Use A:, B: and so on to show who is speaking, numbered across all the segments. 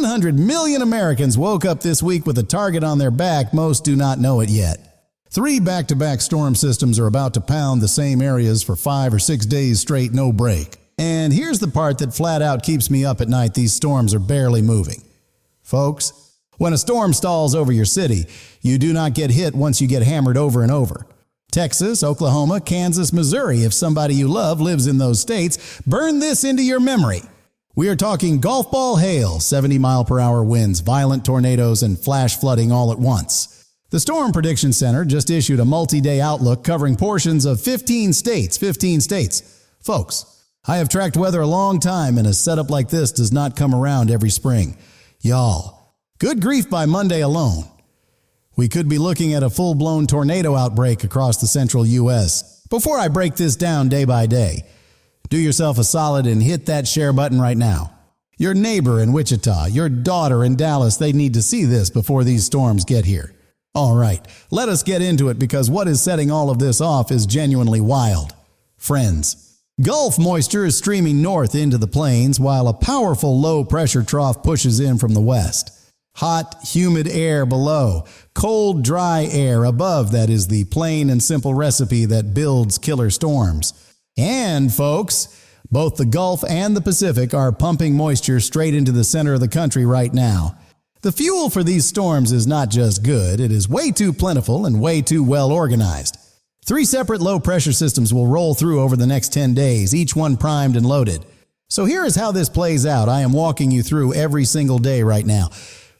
A: 100 million Americans woke up this week with a target on their back. Most do not know it yet. 3 back-to-back storm systems are about to pound the same areas for 5 or 6 days straight, no break. And here's the part that flat out keeps me up at night. These storms are barely moving. Folks, when a storm stalls over your city, you do not get hit once you get hammered over and over. Texas, Oklahoma, Kansas, Missouri, if somebody you love lives in those states, burn this into your memory. We are talking golf ball hail, 70-mile-per-hour winds, violent tornadoes, and flash flooding all at once. The Storm Prediction Center just issued a multi-day outlook covering portions of 15 states. Folks, I have tracked weather a long time, and a setup like this does not come around every spring. Y'all, good grief, by Monday alone, we could be looking at a full-blown tornado outbreak across the central U.S. Before I break this down day by day, do yourself a solid and hit that share button right now. Your neighbor in Wichita, your daughter in Dallas, they need to see this before these storms get here. All right, let us get into it, because what is setting all of this off is genuinely wild. Friends, Gulf moisture is streaming north into the plains while a powerful low-pressure trough pushes in from the west. Hot, humid air below, cold, dry air above. That is the plain and simple recipe that builds killer storms. And, folks, both the Gulf and the Pacific are pumping moisture straight into the center of the country right now. The fuel for these storms is not just good, it is way too plentiful and way too well organized. 3 separate low-pressure systems will roll through over the next 10 days, each one primed and loaded. So here is how this plays out. I am walking you through every single day right now.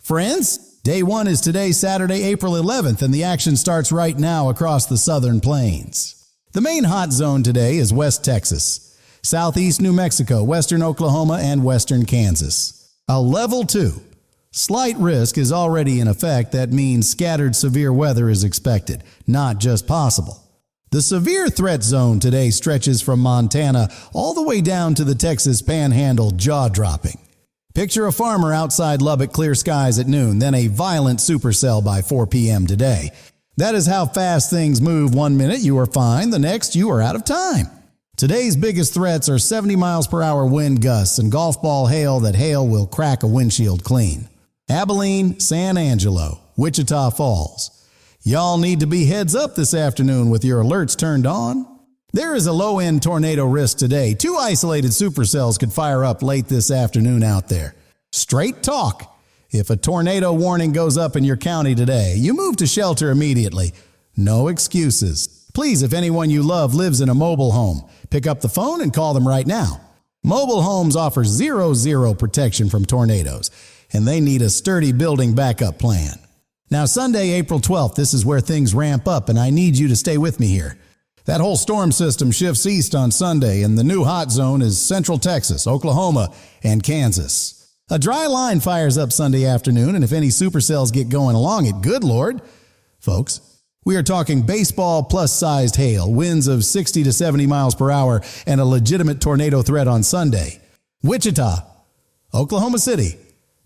A: Friends, day 1 is today, Saturday, April 11th, and the action starts right now across the southern plains. The main hot zone today is West Texas, southeast New Mexico, western Oklahoma, and western Kansas. A level 2. Slight risk is already in effect. That means scattered severe weather is expected, not just possible. The severe threat zone today stretches from Montana all the way down to the Texas Panhandle, jaw-dropping. Picture a farmer outside Lubbock, clear skies at noon, then a violent supercell by 4 p.m. today. That is how fast things move. 1 minute you are fine, the next you are out of time. Today's biggest threats are 70 miles per hour wind gusts and golf ball hail that hail will crack a windshield clean. Abilene, San Angelo, Wichita Falls. Y'all need to be heads up this afternoon with your alerts turned on. There is a low-end tornado risk today. 2 isolated supercells could fire up late this afternoon out there. Straight talk. If a tornado warning goes up in your county today, you move to shelter immediately. No excuses. Please, if anyone you love lives in a mobile home, pick up the phone and call them right now. Mobile homes offer 0 protection from tornadoes, and they need a sturdy building backup plan. Now, Sunday, April 12th, this is where things ramp up, and I need you to stay with me here. That whole storm system shifts east on Sunday, and the new hot zone is central Texas, Oklahoma, and Kansas. A dry line fires up Sunday afternoon, and if any supercells get going along it, good Lord. Folks, we are talking baseball plus-sized hail, winds of 60 to 70 miles per hour, and a legitimate tornado threat on Sunday. Wichita, Oklahoma City,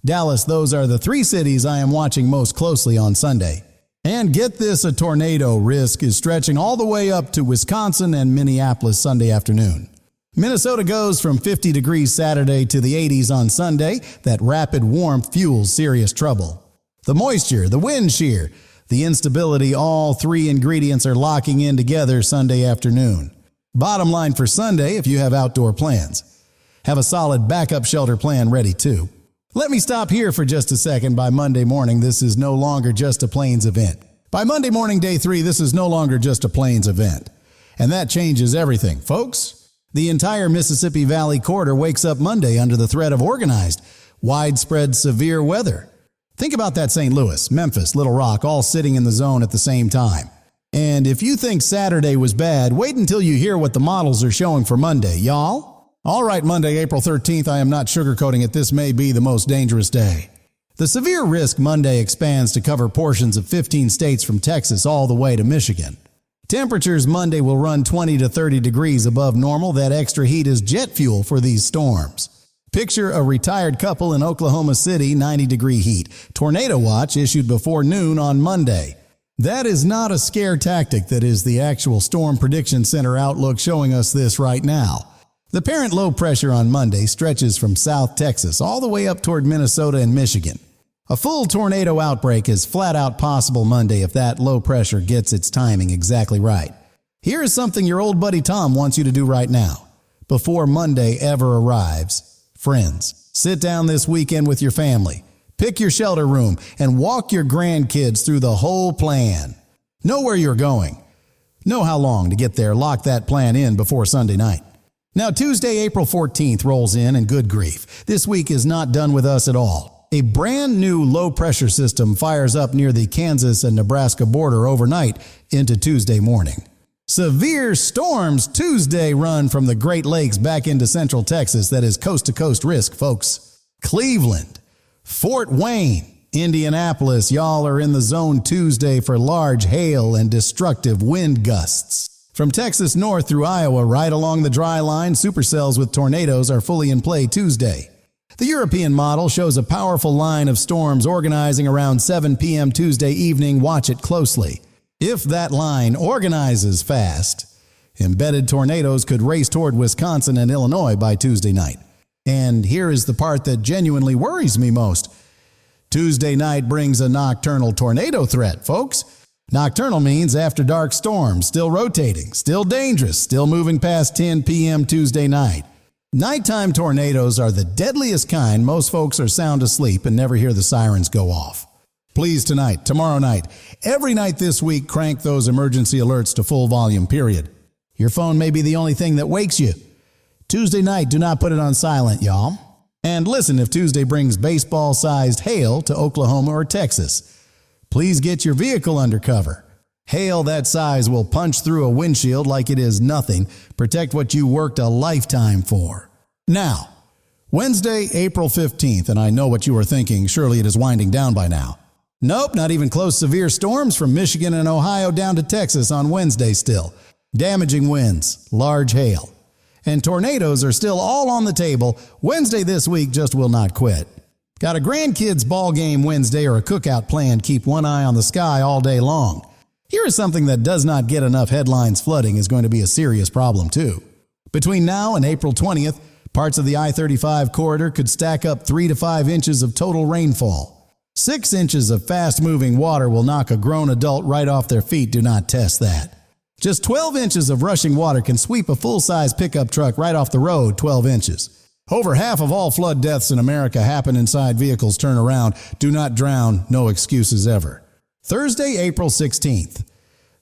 A: Dallas, those are the 3 cities I am watching most closely on Sunday. And get this, a tornado risk is stretching all the way up to Wisconsin and Minneapolis Sunday afternoon. Minnesota goes from 50 degrees Saturday to the 80s on Sunday. That rapid warmth fuels serious trouble. The moisture, the wind shear, the instability, all 3 ingredients are locking in together Sunday afternoon. Bottom line for Sunday, if you have outdoor plans, have a solid backup shelter plan ready too. Let me stop here for just a second. By Monday morning, this is no longer just a plains event. By Monday morning, day 3, this is no longer just a plains event. And that changes everything, folks. The entire Mississippi Valley corridor wakes up Monday under the threat of organized, widespread severe weather. Think about that. St. Louis, Memphis, Little Rock, all sitting in the zone at the same time. And if you think Saturday was bad, wait until you hear what the models are showing for Monday, y'all. All right, Monday, April 13th, I am not sugarcoating it. This may be the most dangerous day. The severe risk Monday expands to cover portions of 15 states from Texas all the way to Michigan. Temperatures Monday will run 20 to 30 degrees above normal. That extra heat is jet fuel for these storms. Picture a retired couple in Oklahoma City, 90-degree heat. Tornado watch issued before noon on Monday. That is not a scare tactic. That is the actual Storm Prediction Center outlook showing us this right now. The parent low pressure on Monday stretches from South Texas all the way up toward Minnesota and Michigan. A full tornado outbreak is flat out possible Monday if that low pressure gets its timing exactly right. Here is something your old buddy Tom wants you to do right now. Before Monday ever arrives, friends, sit down this weekend with your family, pick your shelter room, and walk your grandkids through the whole plan. Know where you're going. Know how long to get there. Lock that plan in before Sunday night. Now, Tuesday, April 14th rolls in, and good grief, this week is not done with us at all. A brand new low-pressure system fires up near the Kansas and Nebraska border overnight into Tuesday morning. Severe storms Tuesday run from the Great Lakes back into central Texas. That is coast-to-coast risk, folks. Cleveland, Fort Wayne, Indianapolis, y'all are in the zone Tuesday for large hail and destructive wind gusts. From Texas north through Iowa, right along the dry line, supercells with tornadoes are fully in play Tuesday. The European model shows a powerful line of storms organizing around 7 p.m. Tuesday evening. Watch it closely. If that line organizes fast, embedded tornadoes could race toward Wisconsin and Illinois by Tuesday night. And here is the part that genuinely worries me most. Tuesday night brings a nocturnal tornado threat, folks. Nocturnal means after dark storms, still rotating, still dangerous, still moving past 10 p.m. Tuesday night. Nighttime tornadoes are the deadliest kind. Most folks are sound asleep and never hear the sirens go off. Please tonight, tomorrow night, every night this week, crank those emergency alerts to full volume, period. Your phone may be the only thing that wakes you. Tuesday night, do not put it on silent, y'all. And listen if Tuesday brings baseball-sized hail to Oklahoma or Texas. Please get your vehicle under cover. Hail that size will punch through a windshield like it is nothing. Protect what you worked a lifetime for. Now, Wednesday, April 15th, and I know what you are thinking. Surely it is winding down by now. Nope, not even close. Severe storms from Michigan and Ohio down to Texas on Wednesday still. Damaging winds, large hail. And tornadoes are still all on the table. Wednesday this week just will not quit. Got a grandkids ball game Wednesday or a cookout planned? Keep one eye on the sky all day long. Here is something that does not get enough headlines. Flooding is going to be a serious problem too. Between now and April 20th, parts of the I-35 corridor could stack up 3 to 5 inches of total rainfall. 6 inches of fast-moving water will knock a grown adult right off their feet. Do not test that. Just 12 inches of rushing water can sweep a full-size pickup truck right off the road. 12 inches. Over half of all flood deaths in America happen inside vehicles. Turn around. Do not drown. No excuses ever. Thursday, April 16th.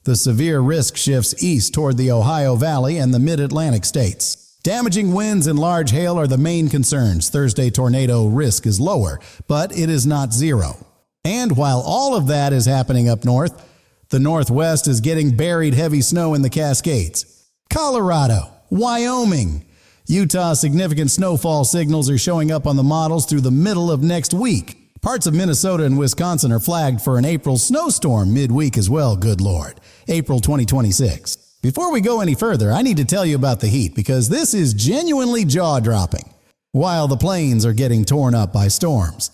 A: The severe risk shifts east toward the Ohio Valley and the mid-Atlantic states. Damaging winds and large hail are the main concerns. Thursday tornado risk is lower, but it is not zero. And while all of that is happening up north, the Northwest is getting buried heavy snow in the Cascades. Colorado, Wyoming, Utah, significant snowfall signals are showing up on the models through the middle of next week. Parts of Minnesota and Wisconsin are flagged for an April snowstorm midweek as well, good Lord. April 2026. Before we go any further, I need to tell you about the heat because this is genuinely jaw-dropping. While the plains are getting torn up by storms,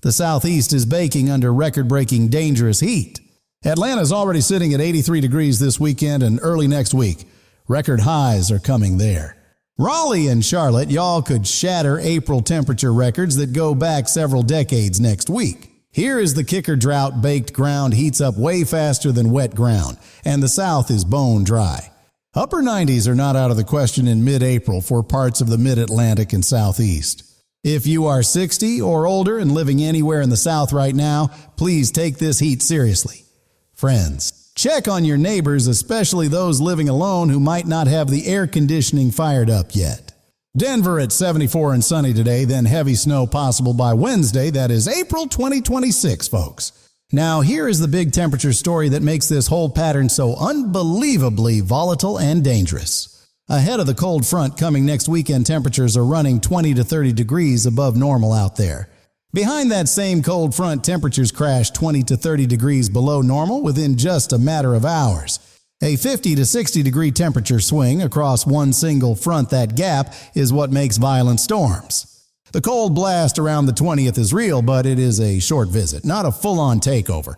A: the Southeast is baking under record-breaking dangerous heat. Atlanta's already sitting at 83 degrees this weekend and early next week. Record highs are coming there. Raleigh and Charlotte, y'all could shatter April temperature records that go back several decades next week. Here is the kicker: drought. Baked ground heats up way faster than wet ground, and the South is bone dry. Upper 90s are not out of the question in mid-April for parts of the mid-Atlantic and Southeast. If you are 60 or older and living anywhere in the South right now, please take this heat seriously. Friends, check on your neighbors, especially those living alone who might not have the air conditioning fired up yet. Denver at 74 and sunny today, then heavy snow possible by Wednesday. That is April 2026, folks. Now, here is the big temperature story that makes this whole pattern so unbelievably volatile and dangerous. Ahead of the cold front coming next weekend, temperatures are running 20 to 30 degrees above normal out there. Behind that same cold front, temperatures crash 20 to 30 degrees below normal within just a matter of hours. A 50 to 60 degree temperature swing across one single front, that gap, is what makes violent storms. The cold blast around the 20th is real, but it is a short visit, not a full-on takeover.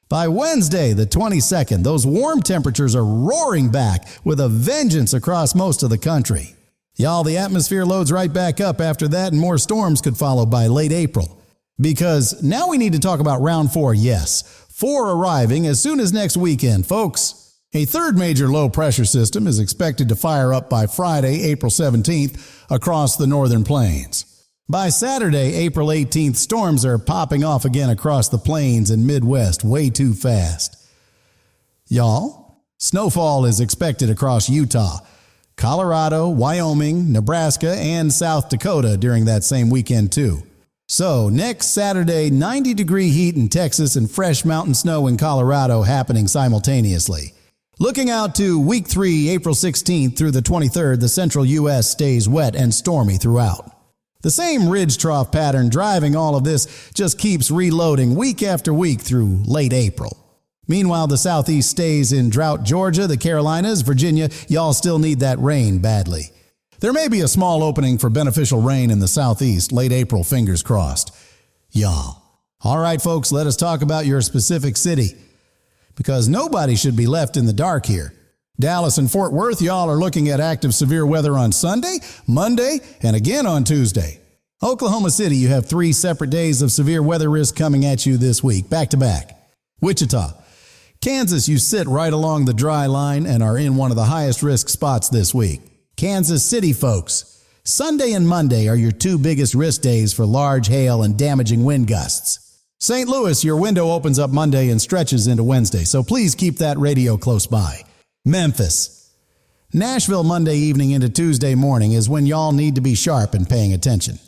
A: By Wednesday, the 22nd, those warm temperatures are roaring back with a vengeance across most of the country. Y'all, the atmosphere loads right back up after that, and more storms could follow by late April. Because now we need to talk about round 4, yes. 4 arriving as soon as next weekend, folks. A third major low-pressure system is expected to fire up by Friday, April 17th, across the northern plains. By Saturday, April 18th, storms are popping off again across the plains and Midwest way too fast. Y'all, snowfall is expected across Utah, Colorado, Wyoming, Nebraska, and South Dakota during that same weekend too. So, next Saturday, 90-degree heat in Texas and fresh mountain snow in Colorado happening simultaneously. Looking out to Week 3, April 16th through the 23rd, the central U.S. stays wet and stormy throughout. The same ridge trough pattern driving all of this just keeps reloading week after week through late April. Meanwhile, the southeast stays in drought Georgia, the Carolinas, Virginia. Y'all still need that rain badly. There may be a small opening for beneficial rain in the southeast, late April, fingers crossed. Y'all. All right, folks, let us talk about your specific city. Because nobody should be left in the dark here. Dallas and Fort Worth, y'all are looking at active severe weather on Sunday, Monday, and again on Tuesday. Oklahoma City, you have 3 separate days of severe weather risk coming at you this week, back to back. Wichita. Kansas, you sit right along the dry line and are in one of the highest risk spots this week. Kansas City, folks. Sunday and Monday are your 2 biggest risk days for large hail and damaging wind gusts. St. Louis, your window opens up Monday and stretches into Wednesday, so please keep that radio close by. Memphis. Nashville, Monday evening into Tuesday morning is when y'all need to be sharp and paying attention.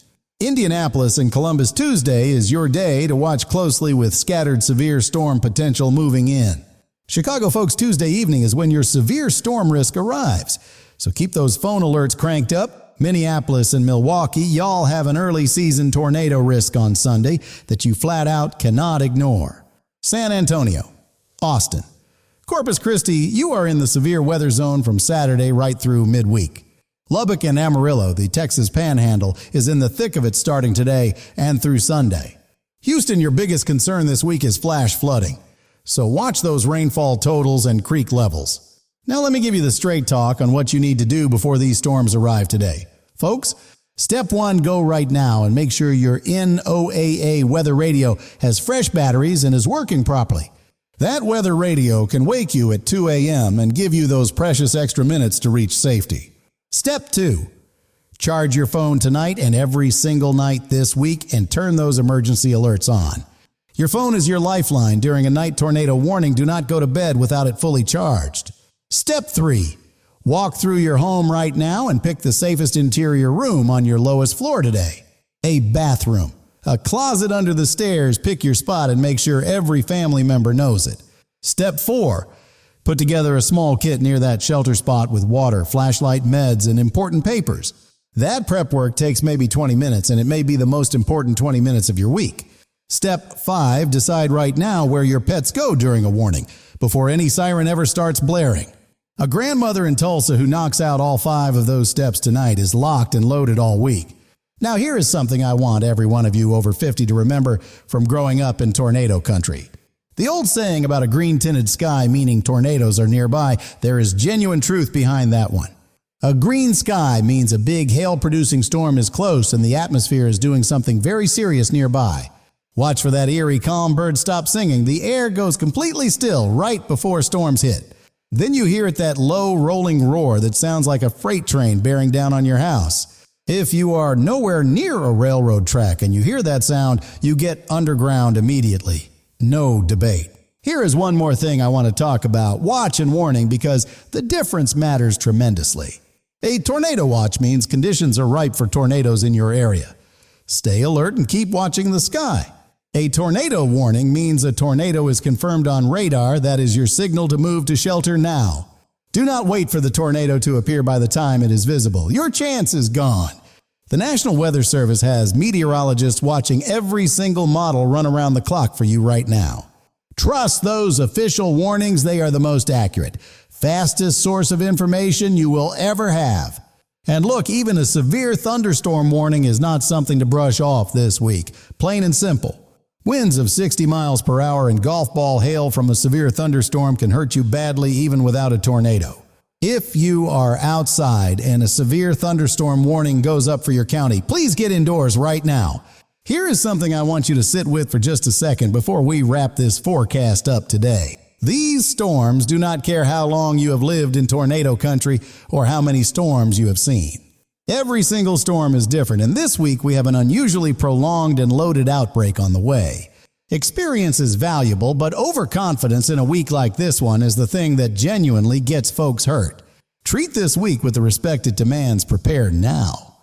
A: Indianapolis and Columbus, Tuesday is your day to watch closely with scattered severe storm potential moving in. Chicago, folks, Tuesday evening is when your severe storm risk arrives, so keep those phone alerts cranked up. Minneapolis and Milwaukee, y'all have an early season tornado risk on Sunday that you flat out cannot ignore. San Antonio, Austin. Corpus Christi, you are in the severe weather zone from Saturday right through midweek. Lubbock and Amarillo, the Texas Panhandle, is in the thick of it starting today and through Sunday. Houston, your biggest concern this week is flash flooding, so watch those rainfall totals and creek levels. Now let me give you the straight talk on what you need to do before these storms arrive today. Folks, step 1, go right now and make sure your NOAA weather radio has fresh batteries and is working properly. That weather radio can wake you at 2 a.m. and give you those precious extra minutes to reach safety. Step 2, charge your phone tonight and every single night this week and turn those emergency alerts on. Your phone is your lifeline during a night tornado warning. Do not go to bed without it fully charged. Step 3, walk through your home right now and pick the safest interior room on your lowest floor today. A bathroom, a closet under the stairs, pick your spot and make sure every family member knows it. Step 4, put together a small kit near that shelter spot with water, flashlight, meds, and important papers. That prep work takes maybe 20 minutes, and it may be the most important 20 minutes of your week. Step 5, decide right now where your pets go during a warning, before any siren ever starts blaring. A grandmother in Tulsa who knocks out all 5 of those steps tonight is locked and loaded all week. Now here is something I want every one of you over 50 to remember from growing up in tornado country. The old saying about a green-tinted sky meaning tornadoes are nearby, there is genuine truth behind that one. A green sky means a big hail-producing storm is close and the atmosphere is doing something very serious nearby. Watch for that eerie, calm bird stop singing. The air goes completely still right before storms hit. Then you hear it, that low rolling roar that sounds like a freight train bearing down on your house. If you are nowhere near a railroad track and you hear that sound, you get underground immediately. No debate. Here is one more thing I want to talk about, watch and warning, because the difference matters tremendously. A tornado watch means conditions are ripe for tornadoes in your area. Stay alert and keep watching the sky. A tornado warning means a tornado is confirmed on radar. That is your signal to move to shelter now. Do not wait for the tornado to appear by the time it is visible. Your chance is gone. The National Weather Service has meteorologists watching every single model run around the clock for you right now. Trust those official warnings. They are the most accurate, fastest source of information you will ever have. And look, even a severe thunderstorm warning is not something to brush off this week. Plain and simple. Winds of 60 miles per hour and golf ball hail from a severe thunderstorm can hurt you badly even without a tornado. If you are outside and a severe thunderstorm warning goes up for your county, please get indoors right now. Here is something I want you to sit with for just a second before we wrap this forecast up today. These storms do not care how long you have lived in tornado country or how many storms you have seen. Every single storm is different, and this week we have an unusually prolonged and loaded outbreak on the way. Experience is valuable, but overconfidence in a week like this one is the thing that genuinely gets folks hurt. Treat this week with the respect it demands. Prepare now.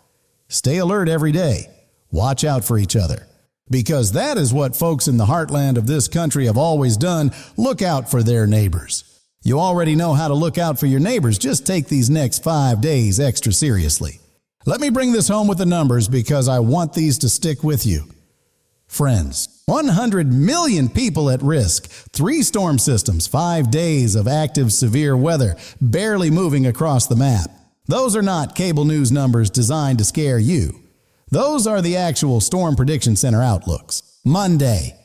A: Stay alert every day. Watch out for each other. Because that is what folks in the heartland of this country have always done. Look out for their neighbors. You already know how to look out for your neighbors. Just take these next 5 days extra seriously. Let me bring this home with the numbers because I want these to stick with you. Friends, 100 million people at risk, 3 storm systems, 5 days of active severe weather, barely moving across the map. Those are not cable news numbers designed to scare you. Those are the actual Storm Prediction Center outlooks. Monday,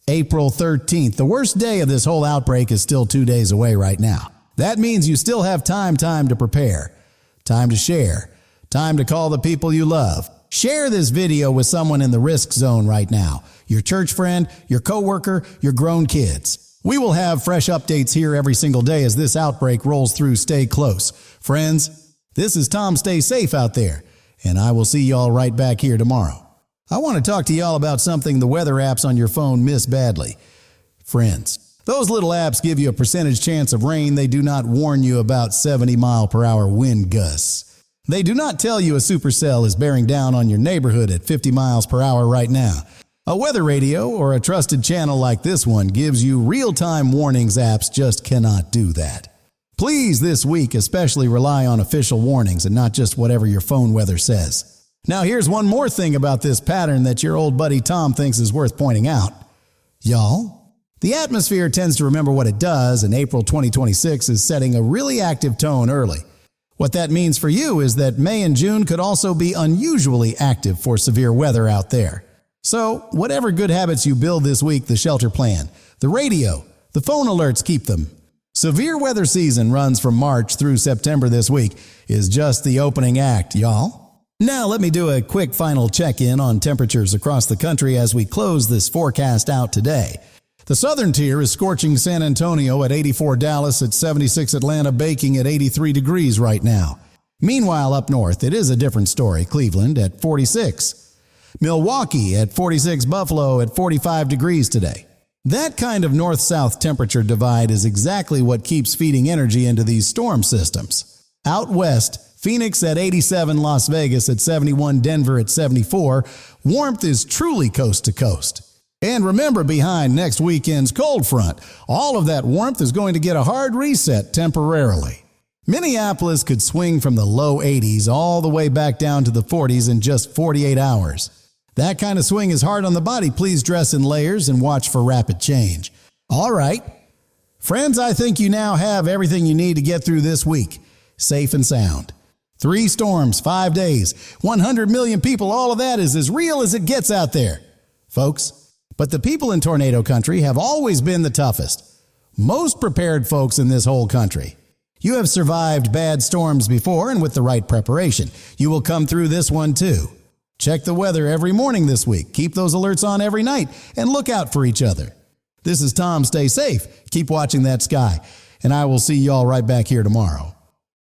A: April 13th, the worst day of this whole outbreak is still 2 days away right now. That means you still have time to prepare, time to share, time to call the people you love. Share this video with someone in the risk zone right now. Your church friend, your coworker, your grown kids. We will have fresh updates here every single day as this outbreak rolls through. Stay close. Friends, this is Tom. Stay safe out there, and I will see y'all right back here tomorrow. I want to talk to y'all about something the weather apps on your phone miss badly. Friends, those little apps give you a percentage chance of rain. They do not warn you about 70-mile-per-hour wind gusts. They do not tell you a supercell is bearing down on your neighborhood at 50 miles per hour right now. A weather radio or a trusted channel like this one gives you real-time warnings. Apps just cannot do that. Please, this week, especially rely on official warnings and not just whatever your phone weather says. Now, here's one more thing about this pattern that your old buddy Tom thinks is worth pointing out. Y'all, the atmosphere tends to remember what it does, and April 2026 is setting a really active tone early. What that means for you is that May and June could also be unusually active for severe weather out there. So, whatever good habits you build this week, the shelter plan, the radio, the phone alerts, keep them. Severe weather season runs from March through September. This week is just the opening act, y'all. Now let me do a quick final check-in on temperatures across the country as we close this forecast out today. The southern tier is scorching San Antonio at 84, Dallas at 76, Atlanta baking at 83 degrees right now. Meanwhile, up north, it is a different story. Cleveland at 46. Milwaukee at 46, Buffalo at 45 degrees today. That kind of north-south temperature divide is exactly what keeps feeding energy into these storm systems. Out west, Phoenix at 87, Las Vegas at 71, Denver at 74. Warmth is truly coast to coast. And remember, behind next weekend's cold front, all of that warmth is going to get a hard reset temporarily. Minneapolis could swing from the low 80s all the way back down to the 40s in just 48 hours. That kind of swing is hard on the body. Please dress in layers and watch for rapid change. All right. Friends, I think you now have everything you need to get through this week, safe and sound. 3 storms, 5 days, 100 million people, all of that is as real as it gets out there, folks. But the people in tornado country have always been the toughest, most prepared folks in this whole country. You have survived bad storms before, and with the right preparation, you will come through this one too. Check the weather every morning this week. Keep those alerts on every night, and look out for each other. This is Tom. Stay safe. Keep watching that sky, and I will see y'all right back here tomorrow.